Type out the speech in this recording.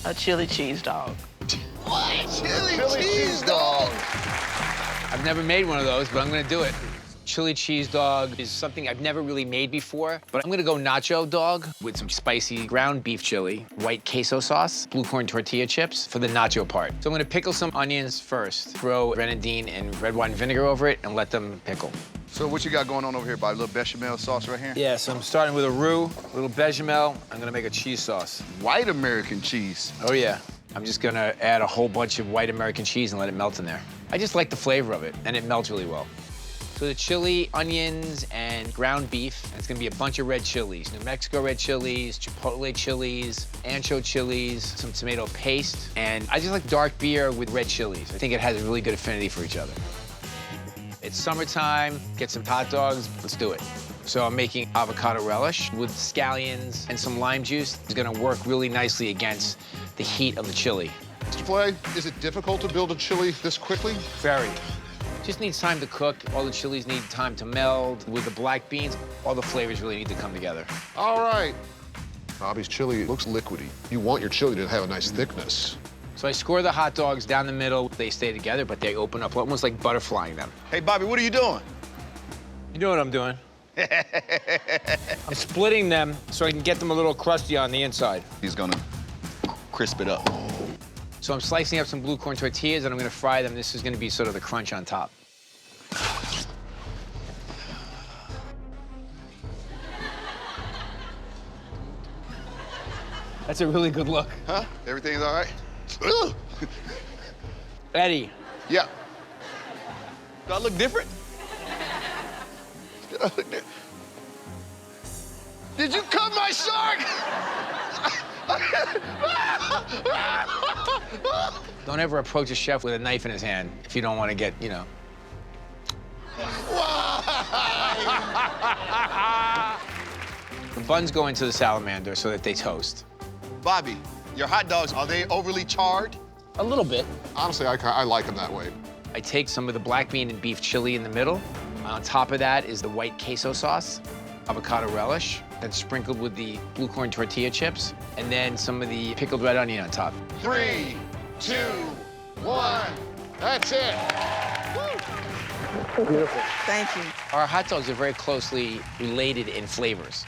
A chili cheese dog. What? Chili cheese dog. I've never made one of those, but I'm gonna do it. Chili cheese dog is something I've never really made before, but I'm gonna go nacho dog with some spicy ground beef chili, white queso sauce, blue corn tortilla chips for the nacho part. So I'm gonna pickle some onions first, throw grenadine and red wine vinegar over it, and let them pickle. So what you got going on over here, Bobby? A little bechamel sauce right here? Yeah, so I'm starting with a roux, a little bechamel. I'm gonna make a cheese sauce. White American cheese. Oh yeah. I'm just gonna add a whole bunch of white American cheese and let it melt in there. I just like the flavor of it, and it melts really well. So the chili, onions, and ground beef. And it's gonna be a bunch of red chilies. New Mexico red chilies, chipotle chilies, ancho chilies, some tomato paste. And I just like dark beer with red chilies. I think it has a really good affinity for each other. It's summertime, get some hot dogs, let's do it. So I'm making avocado relish with scallions and some lime juice. It's gonna work really nicely against the heat of the chili. Mr. Flay, is it difficult to build a chili this quickly? Very. Just needs time to cook. All the chilies need time to meld. With the black beans, all the flavors really need to come together. All right. Bobby's chili looks liquidy. You want your chili to have a nice thickness. So I score the hot dogs down the middle. They stay together, but they open up almost like butterflying them. Hey, Bobby, what are you doing? You know what I'm doing? I'm splitting them so I can get them a little crusty on the inside. He's gonna crisp it up. So I'm slicing up some blue corn tortillas, and I'm gonna fry them. This is gonna be sort of the crunch on top. That's a really good look. Huh? Everything's all right? Eddie. Yeah. Do I look different? Did you cut my shark? Don't ever approach a chef with a knife in his hand if you don't want to get, you know. The buns go into the salamander so that they toast. Bobby, your hot dogs, are they overly charred? A little bit. Honestly, I like them that way. I take some of the black bean and beef chili in the middle. On top of that is the white queso sauce, avocado relish, then sprinkled with the blue corn tortilla chips, and then some of the pickled red onion on top. 3, 2, 1. That's it. Beautiful. Thank you. Our hot dogs are very closely related in flavors.